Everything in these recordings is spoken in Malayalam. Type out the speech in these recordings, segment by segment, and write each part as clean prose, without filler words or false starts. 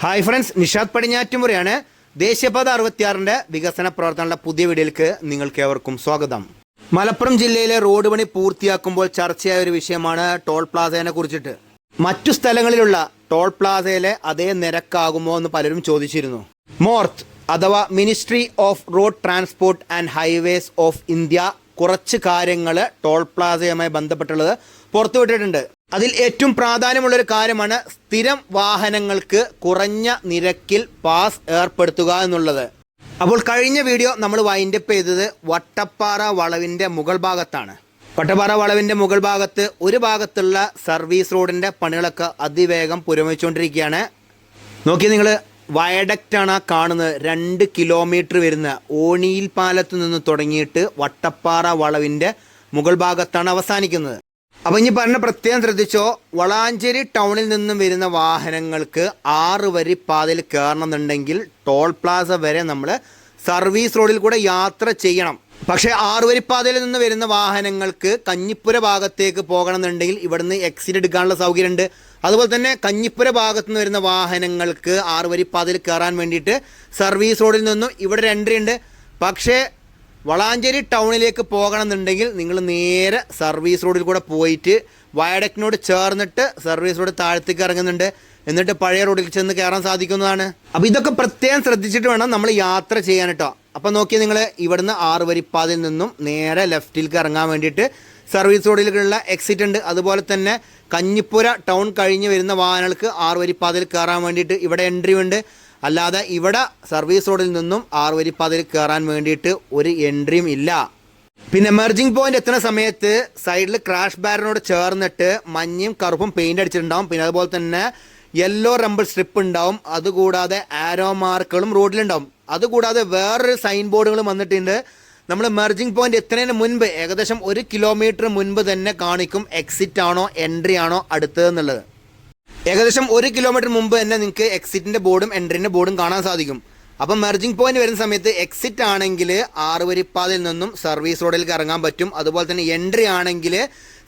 Hi friends, Nishad പടിഞ്ഞാറ്റുമുറയാണ്. ദേശീയപാത 66 വികസന പ്രവർത്തനങ്ങളുടെ പുതിയ വീഡിയോയിലേക്ക് നിങ്ങൾക്ക് ഏവർക്കും സ്വാഗതം. മലപ്പുറം ജില്ലയിലെ റോഡ് പണി പൂർത്തിയാക്കുമ്പോൾ ചർച്ചയായ ഒരു വിഷയമാണ് ടോൾ പ്ലാസയെ കുറിച്ചിട്ട്. മറ്റു സ്ഥലങ്ങളിലുള്ള ടോൾ പ്ലാസയിലെ അതേ നിരക്കാകുമോ എന്ന് പലരും ചോദിച്ചിരുന്നു. മോർത്ത് അഥവാ ministry off road transport and highways of India കുറച്ച് കാര്യങ്ങൾ ടോൾ പ്ലാസയുമായി ബന്ധപ്പെട്ടുള്ളത് പുറത്തുവിട്ടിട്ടുണ്ട്. അതിൽ ഏറ്റവും പ്രാധാന്യമുള്ളൊരു കാര്യമാണ് സ്ഥിരം വാഹനങ്ങൾക്ക് കുറഞ്ഞ നിരക്കിൽ പാസ് ഏർപ്പെടുത്തുക എന്നുള്ളത്. അപ്പോൾ കഴിഞ്ഞ വീഡിയോ നമ്മൾ വൈൻഡപ്പ് ചെയ്തത് വട്ടപ്പാറ വളവിൻ്റെ മുകൾ ഭാഗത്താണ്. വട്ടപ്പാറ വളവിൻ്റെ മുകൾ ഭാഗത്ത് ഒരു ഭാഗത്തുള്ള സർവീസ് റോഡിൻ്റെ പണികളൊക്കെ അതിവേഗം പുരോഗമിച്ചുകൊണ്ടിരിക്കുകയാണ്. നോക്കി നിങ്ങൾ, വയഡക്റ്റാണ് കാണുന്നത്. 2 കിലോമീറ്റർ വരുന്ന ഓണിയിൽ പാലത്ത് നിന്ന് തുടങ്ങിയിട്ട് വട്ടപ്പാറ വളവിൻ്റെ മുകൾ ഭാഗത്താണ് അവസാനിക്കുന്നത്. അപ്പോൾ ഇനി പറഞ്ഞ പ്രത്യേകം ശ്രദ്ധിച്ചോ, വളാഞ്ചേരി ടൗണിൽ നിന്നും വരുന്ന വാഹനങ്ങൾക്ക് 6 വരി പാതയിൽ കയറണമെന്നുണ്ടെങ്കിൽ ടോൾ പ്ലാസ വരെ നമ്മൾ സർവീസ് റോഡിൽ കൂടെ യാത്ര ചെയ്യണം. പക്ഷേ 6 വരി പാതയിൽ നിന്ന് വരുന്ന വാഹനങ്ങൾക്ക് കഞ്ഞിപ്പുര ഭാഗത്തേക്ക് പോകണമെന്നുണ്ടെങ്കിൽ ഇവിടുന്ന് എക്സിറ്റ് എടുക്കാനുള്ള സൗകര്യമുണ്ട്. അതുപോലെ തന്നെ കഞ്ഞിപ്പുര ഭാഗത്തു നിന്ന് വരുന്ന വാഹനങ്ങൾക്ക് 6 വരി പാതയിൽ കയറാൻ വേണ്ടിയിട്ട് സർവീസ് റോഡിൽ നിന്നും ഇവിടെ ഒരു എൻട്രി ഉണ്ട്. പക്ഷേ വളാഞ്ചേരി ടൗണിലേക്ക് പോകണമെന്നുണ്ടെങ്കിൽ നിങ്ങൾ നേരെ സർവീസ് റോഡിൽ കൂടെ പോയിട്ട് വയഡക്റ്റിനോട് ചേർന്നിട്ട് സർവീസ് റോഡ് താഴത്തേക്ക് ഇറങ്ങുന്നുണ്ട്. എന്നിട്ട് പഴയ റോഡിൽ ചെന്ന് കയറാൻ സാധിക്കുന്നതാണ്. അപ്പോൾ ഇതൊക്കെ പ്രത്യേകം ശ്രദ്ധിച്ചിട്ട് വേണം നമ്മൾ യാത്ര ചെയ്യാൻ കേട്ടോ. അപ്പോൾ നോക്കിയാൽ നിങ്ങൾ ഇവിടുന്ന് 6 വരിപ്പാതയിൽ നിന്നും നേരെ ലെഫ്റ്റിലേക്ക് ഇറങ്ങാൻ വേണ്ടിയിട്ട് സർവീസ് റോഡിലേക്കുള്ള എക്സിറ്റ് ഉണ്ട്. അതുപോലെ തന്നെ കഞ്ഞിപ്പുര ടൗൺ കഴിഞ്ഞ് വരുന്ന വാഹനങ്ങൾക്ക് 6 വരിപ്പാതയിൽ കയറാൻ വേണ്ടിയിട്ട് ഇവിടെ എൻട്രി ഉണ്ട്. അല്ലാതെ ഇവിടെ സർവീസ് റോഡിൽ നിന്നും 6 വരിപ്പാതയിൽ കയറാൻ വേണ്ടിയിട്ട് ഒരു എൻട്രിയും ഇല്ല. പിന്നെ മെർജിംഗ് പോയിന്റ് എത്തുന്ന സമയത്ത് സൈഡിൽ ക്രാഷ് ബാരിനോട് ചേർന്നിട്ട് മഞ്ഞയും കറുപ്പും പെയിന്റ് അടിച്ചിട്ടുണ്ടാവും. പിന്നെ അതുപോലെ തന്നെ യെല്ലോ റംബിൾ സ്ട്രിപ്പ് ഉണ്ടാവും. അതുകൂടാതെ ആരോ മാർക്കുകളും റോഡിലുണ്ടാവും. അതുകൂടാതെ വേറൊരു സൈൻ ബോർഡുകളും വന്നിട്ടുണ്ട്. നമ്മൾ മെർജിംഗ് പോയിന്റ് എത്തുന്നതിന് മുൻപ് ഏകദേശം 1 കിലോമീറ്റർ മുൻപ് തന്നെ കാണിക്കും എക്സിറ്റ് ആണോ എൻട്രി ആണോ അടുത്തതെന്നുള്ളത്. ഏകദേശം 1 കിലോമീറ്റർ മുമ്പ് തന്നെ നിങ്ങൾക്ക് എക്സിറ്റിൻ്റെ ബോർഡും എൻട്രീൻ്റെ ബോർഡും കാണാൻ സാധിക്കും. അപ്പം മെർജിംഗ് പോയിന്റ് വരുന്ന സമയത്ത് എക്സിറ്റ് ആണെങ്കിൽ 6 വരിപ്പാതയിൽ നിന്നും സർവീസ് റോഡിലേക്ക് ഇറങ്ങാൻ പറ്റും. അതുപോലെ തന്നെ എൻട്രി ആണെങ്കിൽ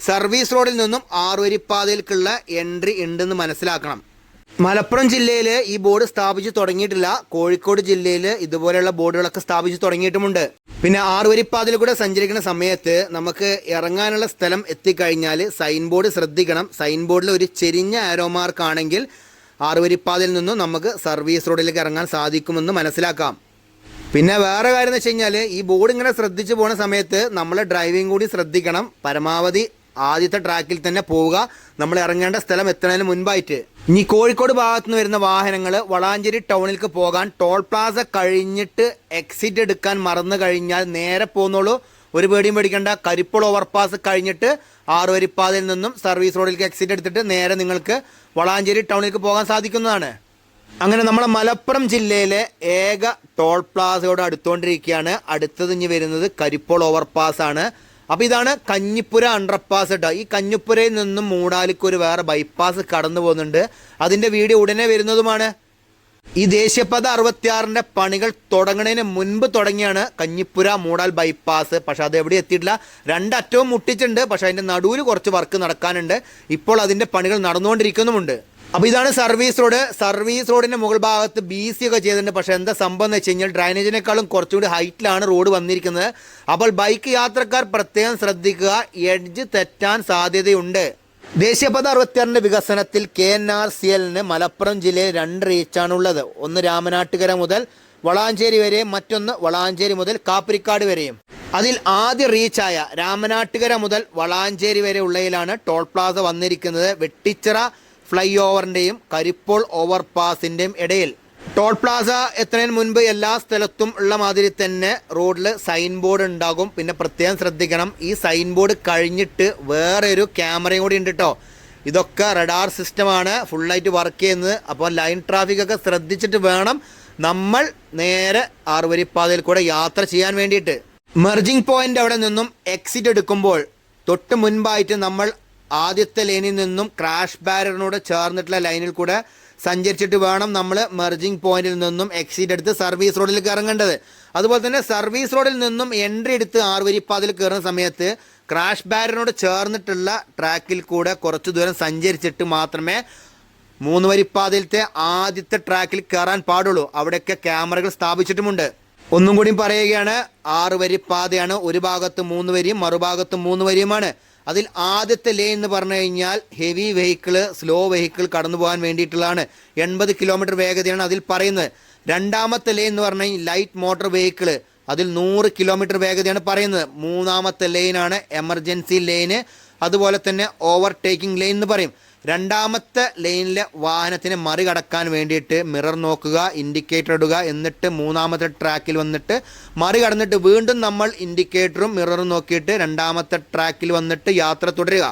സർവീസ് റോഡിൽ നിന്നും 6 വരിപ്പാതയിലേക്കുള്ള എൻട്രി ഉണ്ടെന്ന് മനസ്സിലാക്കണം. മലപ്പുറം ജില്ലയിൽ ഈ ബോർഡ് സ്ഥാപിച്ച് തുടങ്ങിയിട്ടില്ല. കോഴിക്കോട് ജില്ലയിൽ ഇതുപോലെയുള്ള ബോർഡുകളൊക്കെ സ്ഥാപിച്ച് തുടങ്ങിയിട്ടുമുണ്ട്. പിന്നെ 6 വരിപ്പാതയിൽ കൂടെ സഞ്ചരിക്കുന്ന സമയത്ത് നമുക്ക് ഇറങ്ങാനുള്ള സ്ഥലം എത്തിക്കഴിഞ്ഞാൽ സൈൻ ബോർഡ് ശ്രദ്ധിക്കണം. സൈൻ ബോർഡിൽ ഒരു ചെരിഞ്ഞ ആരോ മാർക്ക് ആണെങ്കിൽ 6 വരിപ്പാതയിൽ നിന്നും നമുക്ക് സർവീസ് റോഡിലേക്ക് ഇറങ്ങാൻ സാധിക്കുമെന്ന് മനസ്സിലാക്കാം. പിന്നെ വേറെ കാര്യം എന്ന് വെച്ച് കഴിഞ്ഞാൽ ഈ ബോർഡ് ഇങ്ങനെ ശ്രദ്ധിച്ച് പോകുന്ന സമയത്ത് നമ്മൾ ഡ്രൈവിംഗ് കൂടി ശ്രദ്ധിക്കണം. പരമാവധി ആദ്യത്തെ ട്രാക്കിൽ തന്നെ പോവുക, നമ്മൾ ഇറങ്ങേണ്ട സ്ഥലം എത്തുന്നതിന് മുൻപായിട്ട്. ഇനി കോഴിക്കോട് ഭാഗത്തു നിന്ന് വരുന്ന വാഹനങ്ങൾ വളാഞ്ചേരി ടൗണിലേക്ക് പോകാൻ ടോൾ പ്ലാസ കഴിഞ്ഞിട്ട് എക്സിറ്റ് എടുക്കാൻ മറന്നു കഴിഞ്ഞാൽ നേരെ പോകുന്നുള്ളൂ. ഒരു പേടിയും പേടിക്കേണ്ട. കരിപ്പോൾ ഓവർപാസ് കഴിഞ്ഞിട്ട് 6 വരിപ്പാതയിൽ നിന്നും സർവീസ് റോഡിലേക്ക് എക്സിറ്റ് എടുത്തിട്ട് നേരെ നിങ്ങൾക്ക് വളാഞ്ചേരി ടൗണിലേക്ക് പോകാൻ സാധിക്കുന്നതാണ്. അങ്ങനെ നമ്മളെ മലപ്പുറം ജില്ലയിലെ ഏക ടോൾ പ്ലാസയോട് അടുത്തുകൊണ്ടിരിക്കുകയാണ്. അടുത്തത് ഇനി വരുന്നത് കരിപ്പോൾ ഓവർപാസ് ആണ്. അപ്പോൾ ഇതാണ് കഞ്ഞിപ്പുര അണ്ടർപാസ് കേട്ടോ. ഈ കഞ്ഞിപ്പുരയിൽ നിന്നും മൂടാലിക്ക് ഒരു വേറെ ബൈപ്പാസ് കടന്നു പോകുന്നുണ്ട്. അതിൻ്റെ വീഡിയോ ഉടനെ വരുന്നതുമാണ്. ഈ ദേശീയപാത 66 പണികൾ തുടങ്ങുന്നതിന് മുൻപ് തുടങ്ങിയാണ് കഞ്ഞിപ്പുര മൂടാൽ ബൈപ്പാസ്. പക്ഷെ അത് എവിടെ എത്തിയിട്ടില്ല. 2 അറ്റവും മുട്ടിച്ചിട്ടുണ്ട്. പക്ഷെ അതിൻ്റെ നടുവിൽ കുറച്ച് വർക്ക് നടക്കാനുണ്ട്. ഇപ്പോൾ അതിൻ്റെ പണികൾ നടന്നുകൊണ്ടിരിക്കുന്നുമുണ്ട്. അപ്പോൾ ഇതാണ് സർവീസ് റോഡ്. സർവീസ് റോഡിൻ്റെ മുകൾ ഭാഗത്ത് BC ഒക്കെ ചെയ്തിട്ടുണ്ട്. പക്ഷേ എന്താ സംഭവം എന്ന് വെച്ച് കഴിഞ്ഞാൽ ഡ്രൈനേജിനേക്കാളും കുറച്ചുകൂടി ഹൈറ്റിലാണ് റോഡ് വന്നിരിക്കുന്നത്. അപ്പോൾ ബൈക്ക് യാത്രക്കാർ പ്രത്യേകം ശ്രദ്ധിക്കുക, എഡ്ജ് തെറ്റാൻ സാധ്യതയുണ്ട്. ദേശീയപാത 66 വികസനത്തിൽ KNRCL മലപ്പുറം ജില്ലയിൽ 2 റീച്ചാണുള്ളത്. ഒന്ന് രാമനാട്ടുകര മുതൽ വളാഞ്ചേരി വരെയും മറ്റൊന്ന് വളാഞ്ചേരി മുതൽ കാപ്പിരിക്കാട് വരെയും. അതിൽ ആദ്യ റീച്ചായ രാമനാട്ടുകര മുതൽ വളാഞ്ചേരി വരെ ഉള്ളതിലാണ് ടോൾ പ്ലാസ വന്നിരിക്കുന്നത്. വെട്ടിച്ചിറ ഫ്ലൈ ഓവറിൻ്റെയും കരിപ്പോൾ ഓവർപാസിൻ്റെയും ഇടയിൽ. ടോൾ പ്ലാസ എത്തുന്നതിന് മുൻപ് എല്ലാ സ്ഥലത്തും ഉള്ള മാതിരി തന്നെ റോഡിൽ സൈൻ ബോർഡ് ഉണ്ടാകും. പിന്നെ പ്രത്യേകം ശ്രദ്ധിക്കണം, ഈ സൈൻ ബോർഡ് കഴിഞ്ഞിട്ട് വേറെ ഒരു ക്യാമറയും കൂടി ഉണ്ട് കേട്ടോ. ഇതൊക്കെ റഡാർ സിസ്റ്റമാണ് ഫുള്ളായിട്ട് വർക്ക് ചെയ്യുന്നത്. അപ്പോൾ ലൈൻ ട്രാഫിക്കൊക്കെ ശ്രദ്ധിച്ചിട്ട് വേണം നമ്മൾ നേരെ 6 വരിപ്പാതയിൽ കൂടെ യാത്ര ചെയ്യാൻ വേണ്ടിയിട്ട്. മെർജിംഗ് പോയിന്റ് അവിടെ നിന്നും എക്സിറ്റ് എടുക്കുമ്പോൾ തൊട്ട് മുൻപായിട്ട് നമ്മൾ ആദ്യത്തെ ലൈനിൽ നിന്നും ക്രാഷ് ബാരിയറിനോട് ചേർന്നിട്ടുള്ള ലൈനിൽ കൂടെ സഞ്ചരിച്ചിട്ട് വേണം നമ്മൾ മെർജിംഗ് പോയിന്റിൽ നിന്നും എക്സിറ്റ് എടുത്ത് സർവീസ് റോഡിലേക്ക് ഇറങ്ങേണ്ടത്. അതുപോലെ തന്നെ സർവീസ് റോഡിൽ നിന്നും എൻട്രി എടുത്ത് 6 വരിപ്പാതയിൽ കയറുന്ന സമയത്ത് ക്രാഷ് ബാരിയറിനോട് ചേർന്നിട്ടുള്ള ട്രാക്കിൽ കൂടെ കുറച്ച് ദൂരം സഞ്ചരിച്ചിട്ട് മാത്രമേ 3 വരിപ്പാതയിലത്തെ ആദ്യത്തെ ട്രാക്കിൽ കയറാൻ പാടുള്ളൂ. അവിടെയൊക്കെ ക്യാമറകൾ സ്ഥാപിച്ചിട്ടുമുണ്ട്. ഒന്നും കൂടി പറയുകയാണ്, 6 വരിപ്പാതയാണ്. ഒരു ഭാഗത്ത് 3 വരിയും മറുഭാഗത്ത് 3 വരിയുമാണ്. അതിൽ ആദ്യത്തെ ലെയിൻ എന്ന് പറഞ്ഞു കഴിഞ്ഞാൽ ഹെവി വെഹിക്കിള്, സ്ലോ വെഹിക്കിൾ കടന്നു പോകാൻ വേണ്ടിയിട്ടുള്ളതാണ്. 80 കിലോമീറ്റർ വേഗതയാണ് അതിൽ പറയുന്നത്. രണ്ടാമത്തെ ലെയിൻ എന്ന് പറഞ്ഞു കഴിഞ്ഞാൽ ലൈറ്റ് മോട്ടോർ വെഹിക്കിള്, അതിൽ 100 കിലോമീറ്റർ വേഗതയാണ് പറയുന്നത്. മൂന്നാമത്തെ ലൈനാണ് എമർജൻസി ലൈന്, അതുപോലെ തന്നെ ഓവർടേക്കിംഗ് ലൈൻ എന്ന് പറയും. രണ്ടാമത്തെ ലൈനിലെ വാഹനത്തിനെ മറികടക്കാൻ വേണ്ടിയിട്ട് മിറർ നോക്കുക, ഇൻഡിക്കേറ്റർ ഇടുക, എന്നിട്ട് മൂന്നാമത്തെ ട്രാക്കിൽ വന്നിട്ട് മറികടന്നിട്ട് വീണ്ടും നമ്മൾ ഇൻഡിക്കേറ്ററും മിററും നോക്കിയിട്ട് രണ്ടാമത്തെ ട്രാക്കിൽ വന്നിട്ട് യാത്ര തുടരുക.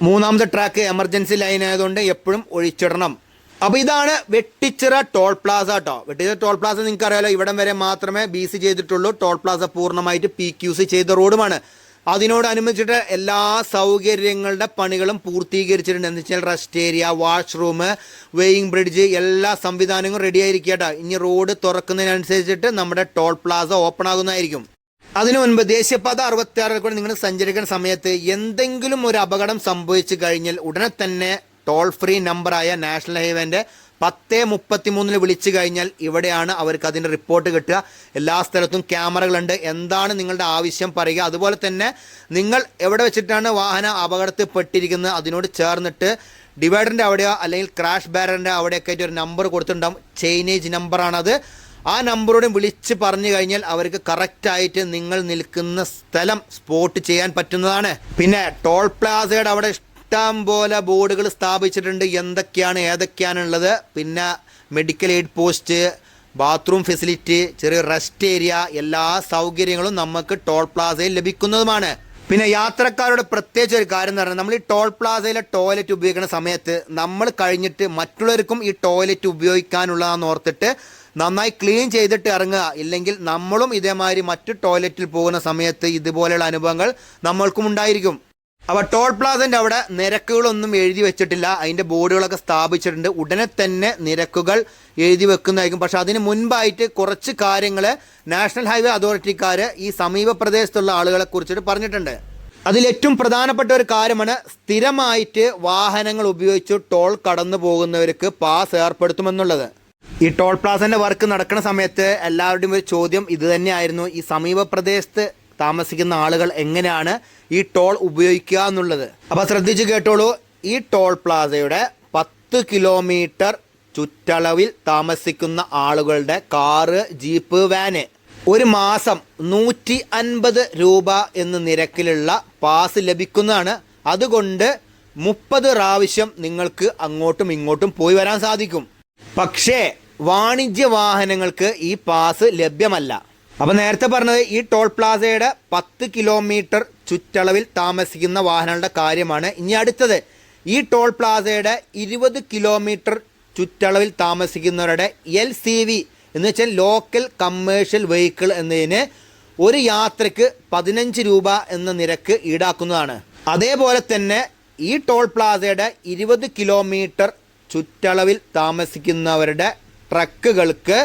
മൂന്നാമത്തെ ട്രാക്ക് എമർജൻസി ലൈൻ ആയതുകൊണ്ട് എപ്പോഴും ഒഴിച്ചിടണം. അപ്പോൾ ഇതാണ് വെട്ടിച്ചിറ ടോൾ പ്ലാസ കേട്ടോ. വെട്ടിച്ചിറ ടോൾ പ്ലാസ നിങ്ങൾക്ക് അറിയാലോ, ഇവിടം വരെ മാത്രമേ BC ചെയ്തിട്ടുള്ളൂ. ടോൾ പ്ലാസ പൂർണ്ണമായിട്ട് PQC ചെയ്ത റോഡുമാണ്. അതിനോടനുബന്ധിച്ചിട്ട് എല്ലാ സൗകര്യങ്ങളുടെ പണികളും പൂർത്തീകരിച്ചിട്ടുണ്ട്. എന്ന് വെച്ചാൽ rest area, washroom, weighing bridge, എല്ലാ സംവിധാനങ്ങളും റെഡി ആയിരിക്കും കേട്ടോ. ഇനി റോഡ് തുറക്കുന്നതിനനുസരിച്ചിട്ട് നമ്മുടെ ടോൾ പ്ലാസ ഓപ്പൺ ആകുന്നതായിരിക്കും. അതിനു മുൻപ് ദേശീയപാത 66 കൂടെ നിങ്ങൾ സഞ്ചരിക്കുന്ന സമയത്ത് എന്തെങ്കിലും ഒരു അപകടം സംഭവിച്ചു കഴിഞ്ഞാൽ ഉടനെ തന്നെ ടോൾ ഫ്രീ നമ്പറായ നാഷണൽ ഹൈവേൻ്റെ 1033 വിളിച്ചു കഴിഞ്ഞാൽ ഇവിടെയാണ് അവർക്ക് അതിൻ്റെ റിപ്പോർട്ട് കിട്ടുക. എല്ലാ സ്ഥലത്തും ക്യാമറകളുണ്ട്. എന്താണ് നിങ്ങളുടെ ആവശ്യം പറയുക. അതുപോലെ തന്നെ നിങ്ങൾ എവിടെ വെച്ചിട്ടാണ് വാഹനം അപകടത്തിൽപ്പെട്ടിരിക്കുന്നത് അതിനോട് ചേർന്നിട്ട് ഡിവൈഡറിൻ്റെ അവിടെയോ അല്ലെങ്കിൽ ക്രാഷ് ബാരറിൻ്റെ അവിടെയൊക്കെ ആയിട്ട് ഒരു നമ്പർ കൊടുത്തിട്ടുണ്ടാകും. ചെയിനേജ് നമ്പറാണത്. ആ നമ്പറോടും വിളിച്ച് പറഞ്ഞു കഴിഞ്ഞാൽ അവർക്ക് കറക്റ്റായിട്ട് നിങ്ങൾ നിൽക്കുന്ന സ്ഥലം സ്പോട്ട് ചെയ്യാൻ പറ്റുന്നതാണ്. പിന്നെ ടോൾ പ്ലാസയുടെ അവിടെ ഇഷ്ടം പോലെ ബോർഡുകൾ സ്ഥാപിച്ചിട്ടുണ്ട്. എന്തൊക്കെയാണ് ഏതൊക്കെയാണുള്ളത്. പിന്നെ medical aid post, bathroom facility, ചെറിയ റെസ്റ്റ് ഏരിയ, എല്ലാ സൗകര്യങ്ങളും നമുക്ക് ടോൾ പ്ലാസയിൽ ലഭിക്കുന്നതുമാണ്. പിന്നെ യാത്രക്കാരുടെ പ്രത്യേകിച്ച് ഒരു കാര്യം എന്ന് പറഞ്ഞാൽ, നമ്മൾ ഈ ടോൾ പ്ലാസയിലെ ടോയ്ലറ്റ് ഉപയോഗിക്കുന്ന സമയത്ത് നമ്മൾ കഴിഞ്ഞിട്ട് മറ്റുള്ളവർക്കും ഈ ടോയ്ലറ്റ് ഉപയോഗിക്കാനുള്ളതാണെന്ന് ഓർത്തിട്ട് നന്നായി ക്ലീൻ ചെയ്തിട്ട് ഇറങ്ങുക. ഇല്ലെങ്കിൽ നമ്മളും ഇതേമാതിരി മറ്റു ടോയ്ലറ്റിൽ പോകുന്ന സമയത്ത് ഇതുപോലെയുള്ള അനുഭവങ്ങൾ നമ്മൾക്കും ഉണ്ടായിരിക്കും. അപ്പോൾ ടോൾ പ്ലാസൻ്റെ അവിടെ നിരക്കുകളൊന്നും എഴുതി വെച്ചിട്ടില്ല. അതിൻ്റെ ബോർഡുകളൊക്കെ സ്ഥാപിച്ചിട്ടുണ്ട്. ഉടനെ തന്നെ നിരക്കുകൾ എഴുതി വെക്കുന്നതായിരിക്കും. പക്ഷെ അതിന് മുൻപായിട്ട് കുറച്ച് കാര്യങ്ങൾ നാഷണൽ ഹൈവേ അതോറിറ്റിക്കാർ ഈ സമീപ പ്രദേശത്തുള്ള ആളുകളെ കുറിച്ചിട്ട് പറഞ്ഞിട്ടുണ്ട്. അതിലേറ്റവും പ്രധാനപ്പെട്ട ഒരു കാര്യമാണ് സ്ഥിരമായിട്ട് വാഹനങ്ങൾ ഉപയോഗിച്ച് ടോൾ കടന്നു പോകുന്നവർക്ക് പാസ് ഏർപ്പെടുത്തുമെന്നുള്ളത്. ഈ ടോൾ പ്ലാസൻ്റെ വർക്ക് നടക്കുന്ന സമയത്ത് എല്ലാവരുടെയും ഒരു ചോദ്യം ഇത് തന്നെയായിരുന്നു, ഈ സമീപ പ്രദേശത്ത് താമസിക്കുന്ന ആളുകൾ എങ്ങനെയാണ് ഈ ടോൾ ഉപയോഗിക്കുക എന്നുള്ളത്. അപ്പോൾ ശ്രദ്ധിച്ച് കേട്ടോളൂ. ഈ ടോൾ പ്ലാസയുടെ 10 കിലോമീറ്റർ ചുറ്റളവിൽ താമസിക്കുന്ന ആളുകളുടെ കാറ്, ജീപ്പ്, വാന് ഒരു മാസം 150 രൂപ എന്ന നിരക്കിലുള്ള പാസ് ലഭിക്കുന്നതാണ്. അതുകൊണ്ട് 30 പ്രാവശ്യം നിങ്ങൾക്ക് അങ്ങോട്ടും ഇങ്ങോട്ടും പോയി വരാൻ സാധിക്കും. പക്ഷേ വാണിജ്യ വാഹനങ്ങൾക്ക് ഈ പാസ് ലഭ്യമല്ല. അപ്പോൾ നേരത്തെ പറഞ്ഞത് ഈ ടോൾ പ്ലാസയുടെ 10 കിലോമീറ്റർ ചുറ്റളവിൽ താമസിക്കുന്ന വാഹനങ്ങളുടെ കാര്യമാണ്. ഇനി അടുത്തത് ഈ ടോൾ പ്ലാസയുടെ 20 കിലോമീറ്റർ ചുറ്റളവിൽ താമസിക്കുന്നവരുടെ LCV എന്ന് വെച്ചാൽ ലോക്കൽ കമ്മേഴ്ഷ്യൽ വെഹിക്കിൾ എന്നതിന് ഒരു യാത്രയ്ക്ക് 15 രൂപ എന്ന നിരക്ക് ഈടാക്കുന്നതാണ്. അതേപോലെ തന്നെ ഈ ടോൾ പ്ലാസയുടെ 20 കിലോമീറ്റർ ചുറ്റളവിൽ താമസിക്കുന്നവരുടെ ട്രക്കുകൾക്ക്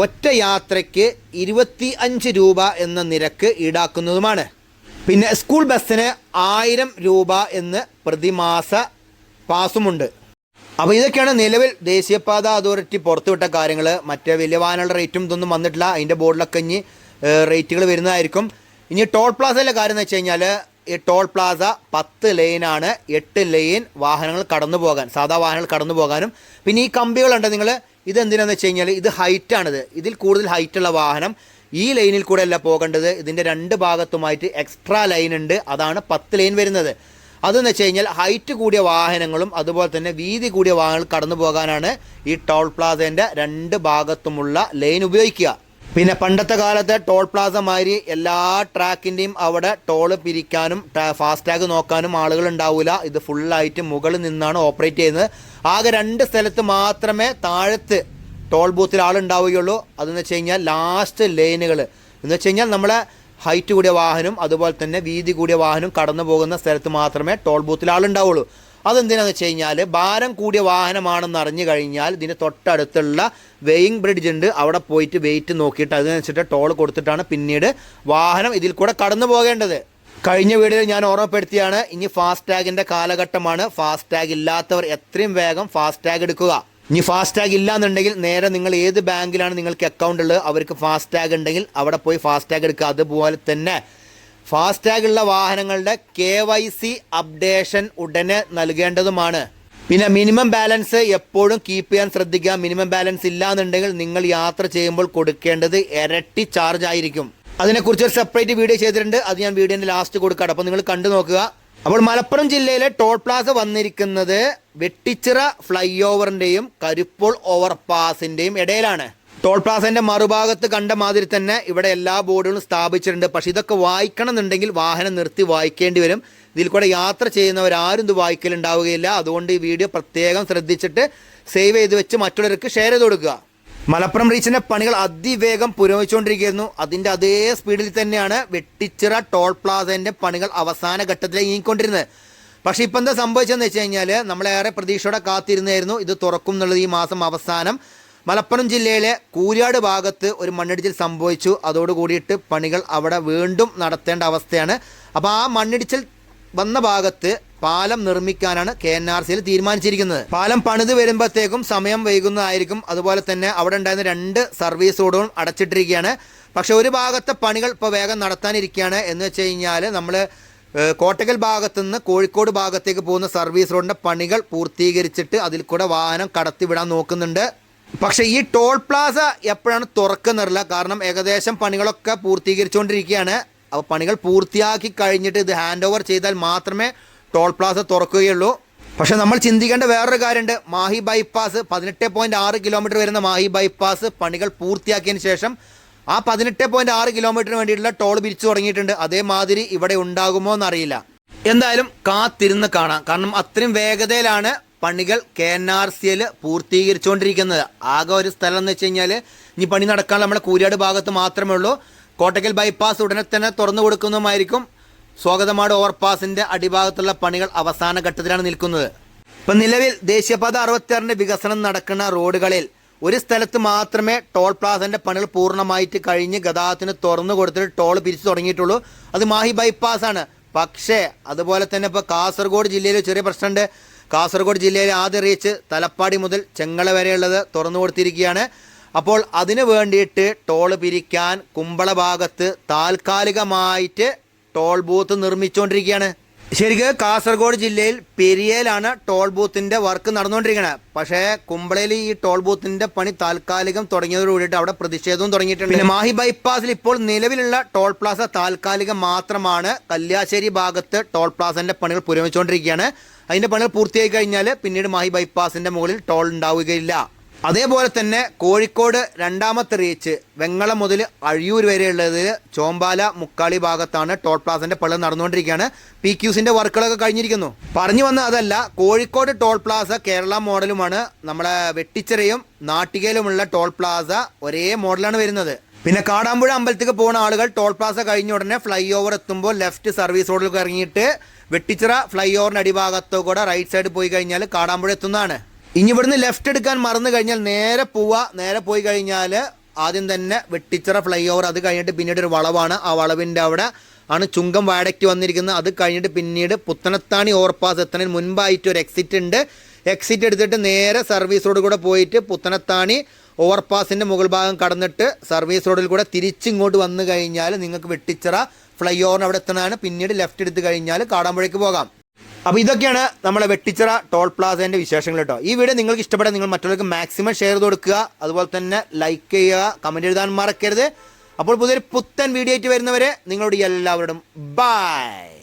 ഒറ്റ യാത്രയ്ക്ക് 25 രൂപ എന്ന നിരക്ക് ഈടാക്കുന്നതുമാണ്. പിന്നെ സ്കൂൾ ബസ്സിന് 1000 രൂപ എന്ന് പ്രതിമാസ പാസുമുണ്ട്. അപ്പോൾ ഇതൊക്കെയാണ് നിലവിൽ ദേശീയപാത അതോറിറ്റി പുറത്തുവിട്ട കാര്യങ്ങൾ. മറ്റേ വലിയ വാഹനങ്ങളുടെ റേറ്റും ഇതൊന്നും വന്നിട്ടില്ല. അതിൻ്റെ ബോർഡിലൊക്കെ ഇനി റേറ്റുകൾ വരുന്നതായിരിക്കും. ഇനി ടോൾ പ്ലാസയിലെ കാര്യം എന്ന് വെച്ച് കഴിഞ്ഞാൽ, ഈ ടോൾ പ്ലാസ 10 ലൈനാണ്. 8 ലൈൻ വാഹനങ്ങൾ കടന്നു പോകാൻ, സാധാ വാഹനങ്ങൾ കടന്നു പോകാനും. പിന്നെ ഈ കമ്പികളുണ്ട് നിങ്ങൾ, ഇതെന്തിനാണെന്ന് വെച്ച് കഴിഞ്ഞാൽ ഇത് ഹൈറ്റാണിത്. ഇതിൽ കൂടുതൽ ഹൈറ്റുള്ള വാഹനം ഈ ലൈനിൽ കൂടെ അല്ല പോകേണ്ടത്. ഇതിൻ്റെ 2 ഭാഗത്തുമായിട്ട് എക്സ്ട്രാ ലൈൻ ഉണ്ട്. അതാണ് 10 ലൈൻ വരുന്നത്. അതെന്ന് വെച്ച് കഴിഞ്ഞാൽ ഹൈറ്റ് കൂടിയ വാഹനങ്ങളും അതുപോലെ തന്നെ വീതി കൂടിയ വാഹനങ്ങൾ കടന്നു പോകാനാണ് ഈ ടോൾ പ്ലാസേൻ്റെ 2 ഭാഗത്തുമുള്ള ലൈൻ ഉപയോഗിക്കുക. പിന്നെ പണ്ടത്തെ കാലത്തെ ടോൾ പ്ലാസ മാതിരി എല്ലാ ട്രാക്കിൻ്റെയും അവിടെ ടോള് പിരിക്കാനും ഫാസ്ടാഗ് നോക്കാനും ആളുകൾ ഉണ്ടാവില്ല. ഇത് ഫുള്ളായിട്ട് മുകളിൽ നിന്നാണ് ഓപ്പറേറ്റ് ചെയ്യുന്നത്. ആകെ 2 സ്ഥലത്ത് മാത്രമേ താഴത്ത് ടോൾ ബൂത്തിൽ ആളുണ്ടാവുകയുള്ളൂ. അതെന്ന് വെച്ച് കഴിഞ്ഞാൽ ലാസ്റ്റ് ലൈനുകൾ എന്ന് വെച്ച് കഴിഞ്ഞാൽ നമ്മളെ ഹൈറ്റ് കൂടിയ വാഹനം അതുപോലെ തന്നെ വീതി കൂടിയ വാഹനം കടന്നു പോകുന്ന സ്ഥലത്ത് മാത്രമേ ടോൾ ബൂത്തിൽ ആളുണ്ടാവുള്ളൂ. അതെന്തിനാന്ന് വെച്ച് കഴിഞ്ഞാൽ ഭാരം കൂടിയ വാഹനമാണെന്ന് അറിഞ്ഞു കഴിഞ്ഞാൽ ഇതിൻ്റെ തൊട്ടടുത്തുള്ള വെയിങ് ബ്രിഡ്ജ് ഉണ്ട്, അവിടെ പോയിട്ട് വെയിറ്റ് നോക്കിയിട്ട് അതിനനുസരിച്ചിട്ട് ടോൾ കൊടുത്തിട്ടാണ് പിന്നീട് വാഹനം ഇതിൽ കൂടെ കടന്നു പോകേണ്ടത്. കഴിഞ്ഞ വീഡിയോയിൽ ഞാൻ ഓർമ്മപ്പെടുത്തിയാണ്, ഇനി ഫാസ്ടാഗിൻ്റെ കാലഘട്ടമാണ്. ഫാസ്ടാഗ് ഇല്ലാത്തവർ എത്രയും വേഗം ഫാസ്ടാഗ് എടുക്കുക. ഇനി ഫാസ്ടാഗ് ഇല്ലാന്നുണ്ടെങ്കിൽ നേരെ നിങ്ങൾ ഏത് ബാങ്കിലാണ് നിങ്ങൾക്ക് അക്കൗണ്ട് ഉള്ളത് അവർക്ക് ഫാസ്ടാഗ് ഉണ്ടെങ്കിൽ അവിടെ പോയി ഫാസ്ടാഗ് എടുക്കുക. അതുപോലെ തന്നെ ഫാസ്ടാഗ് ഉള്ള വാഹനങ്ങളുടെ KYC അപ്ഡേഷൻ ഉടനെ നൽകേണ്ടതുമാണ്. പിന്നെ മിനിമം ബാലൻസ് എപ്പോഴും കീപ്പ് ചെയ്യാൻ ശ്രദ്ധിക്കുക. മിനിമം ബാലൻസ് ഇല്ലാന്നുണ്ടെങ്കിൽ നിങ്ങൾ യാത്ര ചെയ്യുമ്പോൾ കൊടുക്കേണ്ടത് ഇരട്ടി ചാർജ് ആയിരിക്കും. അതിനെക്കുറിച്ച് ഒരു സെപ്പറേറ്റ് വീഡിയോ ചെയ്തിട്ടുണ്ട്, അത് ഞാൻ വീഡിയോൻ്റെ ലാസ്റ്റ് കൊടുക്കാം. അപ്പോൾ നിങ്ങൾ കണ്ടു നോക്കുക. അപ്പോൾ മലപ്പുറം ജില്ലയിലെ ടോൾ പ്ലാസ വന്നിരിക്കുന്നത് വെട്ടിച്ചിറ ഫ്ലൈ ഓവറിൻ്റെയും കരിപ്പോൾ ഓവർപാസിൻ്റെയും ഇടയിലാണ്. ടോൾ പ്ലാസൻ്റെ മറുഭാഗത്ത് കണ്ട മാതിരി തന്നെ ഇവിടെ എല്ലാ ബോർഡുകളും സ്ഥാപിച്ചിട്ടുണ്ട്. പക്ഷേ ഇതൊക്കെ വായിക്കണം എന്നുണ്ടെങ്കിൽ വാഹനം നിർത്തി വായിക്കേണ്ടി വരും. ഇതിൽ കൂടെ യാത്ര ചെയ്യുന്നവരാരും ഇത് വായിക്കലുണ്ടാവുകയില്ല. അതുകൊണ്ട് ഈ വീഡിയോ പ്രത്യേകം ശ്രദ്ധിച്ചിട്ട് സേവ് ചെയ്ത് വെച്ച് മറ്റുള്ളവർക്ക് ഷെയർ ചെയ്ത് കൊടുക്കുക. മലപ്പുറം റീച്ചിൻ്റെ പണികൾ അതിവേഗം പുരോഗമിച്ചുകൊണ്ടിരിക്കുന്നു. അതിൻ്റെ അതേ സ്പീഡിൽ തന്നെയാണ് വെട്ടിച്ചിറ ടോൾ പ്ലാസേൻ്റെ പണികൾ അവസാന ഘട്ടത്തിലേക്ക് നീങ്ങിക്കൊണ്ടിരുന്നത്. പക്ഷേ ഇപ്പം എന്താ സംഭവിച്ചതെന്ന് വെച്ച് കഴിഞ്ഞാൽ നമ്മളേറെ പ്രതീക്ഷയോടെ കാത്തിരുന്നായിരുന്നു ഇത് തുറക്കും എന്നുള്ളത്. ഈ മാസം അവസാനം മലപ്പുറം ജില്ലയിലെ കൂരിയാട് ഭാഗത്ത് ഒരു മണ്ണിടിച്ചിൽ സംഭവിച്ചു. അതോടുകൂടിയിട്ട് പണികൾ അവിടെ വീണ്ടും നടത്തേണ്ട അവസ്ഥയാണ്. അപ്പോൾ ആ മണ്ണിടിച്ചിൽ വന്ന ഭാഗത്ത് പാലം നിർമ്മിക്കാനാണ് KNRCയിൽ തീരുമാനിച്ചിരിക്കുന്നത്. പാലം പണിത് വരുമ്പോഴത്തേക്കും സമയം വൈകുന്നതായിരിക്കും. അതുപോലെ തന്നെ അവിടെ ഉണ്ടായിരുന്ന 2 സർവീസ് റോഡുകളും അടച്ചിട്ടിരിക്കുകയാണ്. പക്ഷേ ഒരു ഭാഗത്തെ പണികൾ ഇപ്പോൾ വേഗം നടത്താനിരിക്കുകയാണ്. എന്ന് വെച്ച് കഴിഞ്ഞാൽ നമ്മൾ കോട്ടക്കൽ ഭാഗത്തുനിന്ന് കോഴിക്കോട് ഭാഗത്തേക്ക് പോകുന്ന സർവീസ് റോഡിൻ്റെ പണികൾ പൂർത്തീകരിച്ചിട്ട് അതിൽ കൂടെ വാഹനം കടത്തിവിടാൻ നോക്കുന്നുണ്ട്. പക്ഷേ ഈ ടോൾ പ്ലാസ എപ്പോഴാണ് തുറക്കുന്നില്ല. കാരണം ഏകദേശം പണികളൊക്കെ പൂർത്തീകരിച്ചുകൊണ്ടിരിക്കുകയാണ്. അപ്പോൾ പണികൾ പൂർത്തിയാക്കി കഴിഞ്ഞിട്ട് ഇത് ഹാൻഡ് ഓവർ ചെയ്താൽ മാത്രമേ ടോൾ പ്ലാസ തുറക്കുകയുള്ളൂ. പക്ഷേ നമ്മൾ ചിന്തിക്കേണ്ട വേറൊരു കാര്യമുണ്ട്. മാഹി ബൈപ്പാസ് 18.6 കിലോമീറ്റർ വരുന്ന മാഹി ബൈപ്പാസ് പണികൾ പൂർത്തിയാക്കിയതിന് ശേഷം ആ 18.6 കിലോമീറ്ററിന് വേണ്ടിയിട്ടുള്ള ടോൾ പിരിച്ചു തുടങ്ങിയിട്ടുണ്ട്. അതേമാതിരി ഇവിടെ ഉണ്ടാകുമോ എന്നറിയില്ല. എന്തായാലും കാത്തിരുന്ന് കാണാം. കാരണം അത്രയും വേഗതയിലാണ് പണികൾ KNRCയിൽ പൂർത്തീകരിച്ചുകൊണ്ടിരിക്കുന്നത്. ആകെ ഒരു സ്ഥലം എന്ന് വെച്ച് കഴിഞ്ഞാൽ ഇനി പണി നടക്കാൻ നമ്മളെ കൂരിയാട് ഭാഗത്ത് മാത്രമേ ഉള്ളൂ. കോട്ടക്കൽ ബൈപ്പാസ് ഉടനെ തന്നെ തുറന്നു കൊടുക്കുന്നതുമായിരിക്കും. സ്വാഗതമാട് ഓവർപാസിൻ്റെ അടിഭാഗത്തുള്ള പണികൾ അവസാന ഘട്ടത്തിലാണ് നിൽക്കുന്നത്. ഇപ്പം നിലവിൽ ദേശീയപാത 66ൻ്റെ വികസനം നടക്കുന്ന റോഡുകളിൽ ഒരു സ്ഥലത്ത് മാത്രമേ ടോൾ പ്ലാസൻ്റെ പണികൾ പൂർണ്ണമായിട്ട് കഴിഞ്ഞ് ഗതാഗതത്തിന് തുറന്നു കൊടുത്തിട്ട് ടോൾ പിരിച്ചു തുടങ്ങിയിട്ടുള്ളൂ. അത് മാഹി ബൈപ്പാസാണ്. പക്ഷേ അതുപോലെ തന്നെ ഇപ്പോൾ കാസർഗോഡ് ജില്ലയിൽ ചെറിയ പ്രശ്നമുണ്ട്. കാസർഗോഡ് ജില്ലയിലെ ആദ്യ റീച്ച് തലപ്പാടി മുതൽ ചെങ്ങള വരെയുള്ളത് തുറന്നു കൊടുത്തിരിക്കുകയാണ്. അപ്പോൾ അതിന് വേണ്ടിയിട്ട് ടോൾ പിരിക്കാൻ കുമ്പള ഭാഗത്ത് താൽക്കാലികമായിട്ട് ടോൾ ബൂത്ത് നിർമ്മിച്ചുകൊണ്ടിരിക്കുകയാണ്. ശരിക്കും കാസർഗോഡ് ജില്ലയിൽ പെരിയയിലാണ് ടോൾ ബൂത്തിൻ്റെ വർക്ക് നടന്നുകൊണ്ടിരിക്കുന്നത്. പക്ഷേ കുമ്പളയിൽ ഈ ടോൾ ബൂത്തിൻ്റെ പണി താൽക്കാലികം തുടങ്ങിയതോട് കൂടിയിട്ട് അവിടെ പ്രതിഷേധവും തുടങ്ങിയിട്ടുണ്ട്. പിന്നെ മാഹി ബൈപ്പാസിൽ ഇപ്പോൾ നിലവിലുള്ള ടോൾ പ്ലാസ താൽക്കാലികം മാത്രമാണ്. കല്യാശ്ശേരി ഭാഗത്ത് ടോൾ പ്ലാസൻ്റെ പണികൾ പുരോഗമിച്ചുകൊണ്ടിരിക്കുകയാണ്. അതിൻ്റെ പണികൾ പൂർത്തിയായി കഴിഞ്ഞാൽ പിന്നീട് മാഹി ബൈപ്പാസിൻ്റെ മുകളിൽ ടോൾ ഉണ്ടാവുകയില്ല. അതേപോലെ തന്നെ കോഴിക്കോട് 2ാമത്തെ റീച്ച് വെങ്ങളം മുതൽ അഴിയൂർ വരെയുള്ളത് ചോമ്പാല മുക്കാളി ഭാഗത്താണ് ടോൾ പ്ലാസൻ്റെ പണി നടന്നുകൊണ്ടിരിക്കുകയാണ്. PQCൻ്റെ വർക്കുകളൊക്കെ കഴിഞ്ഞിരിക്കുന്നു. പറഞ്ഞു വന്ന അതല്ല, കോഴിക്കോട് ടോൾ പ്ലാസ കേരള മോഡലുമാണ്. നമ്മളെ വെട്ടിച്ചിറയും നാട്ടികയിലുമുള്ള ടോൾ പ്ലാസ ഒരേ മോഡലാണ് വരുന്നത്. പിന്നെ കാടാമ്പുഴ അമ്പലത്തേക്ക് പോകുന്ന ആളുകൾ ടോൾ പ്ലാസ കഴിഞ്ഞ ഉടനെ ഫ്ലൈ ഓവർ എത്തുമ്പോൾ ലെഫ്റ്റ് സർവീസ് റോഡിലേക്ക് ഇറങ്ങിയിട്ട് വെട്ടിച്ചിറ ഫ്ലൈ ഓവറിൻ്റെ അടിഭാഗത്തോ കൂടെ റൈറ്റ് സൈഡ് പോയി കഴിഞ്ഞാൽ കാടാമ്പുഴ എത്തുന്നതാണ്. ഇനി ഇവിടുന്ന് ലെഫ്റ്റ് എടുക്കാൻ മറന്നു കഴിഞ്ഞാൽ നേരെ പോവുക. നേരെ പോയി കഴിഞ്ഞാൽ ആദ്യം തന്നെ വെട്ടിച്ചിറ ഫ്ലൈ ഓവർ, അത് കഴിഞ്ഞിട്ട് പിന്നീട് ഒരു വളവാണ്. ആ വളവിൻ്റെ അവിടെ ആണ് ചുങ്കം വയഡക്റ്റ് വന്നിരിക്കുന്നത്. അത് കഴിഞ്ഞിട്ട് പിന്നീട് പുത്തനത്താണി ഓവർപാസ് എത്തുന്നതിന് മുൻപായിട്ട് ഒരു എക്സിറ്റ് ഉണ്ട്. എക്സിറ്റ് എടുത്തിട്ട് നേരെ സർവീസ് റോഡ് കൂടെ പോയിട്ട് പുത്തനത്താണി ഓവർപാസിൻ്റെ മുകൾ ഭാഗം കടന്നിട്ട് സർവീസ് റോഡിൽ കൂടെ തിരിച്ചിങ്ങോട്ട് വന്നു കഴിഞ്ഞാൽ നിങ്ങൾക്ക് വെട്ടിച്ചിറ ഫ്ലൈ ഓവറിന് അവിടെ എത്തുന്നതാണ്. പിന്നീട് ലെഫ്റ്റ് എടുത്ത് കഴിഞ്ഞാൽ കാടാമ്പുഴയ്ക്ക് പോകാം. അപ്പോൾ ഇതൊക്കെയാണ് നമ്മളെ വെട്ടിച്ചിറ ടോൾ പ്ലാസേൻ്റെ വിശേഷങ്ങൾ കേട്ടോ. ഈ വീഡിയോ നിങ്ങൾക്ക് ഇഷ്ടപ്പെടാൻ നിങ്ങൾ മറ്റുള്ളവർക്ക് മാക്സിമം ഷെയർ ചെയ്ത് കൊടുക്കുക. അതുപോലെ തന്നെ ലൈക്ക് ചെയ്യുക, കമൻറ്റ് എഴുതാൻ മറക്കരുത്. അപ്പോൾ പുതിയൊരു പുത്തൻ വീഡിയോ ആയിട്ട് വരുന്നവരെ നിങ്ങളോട് എല്ലാവരോടും ബൈ.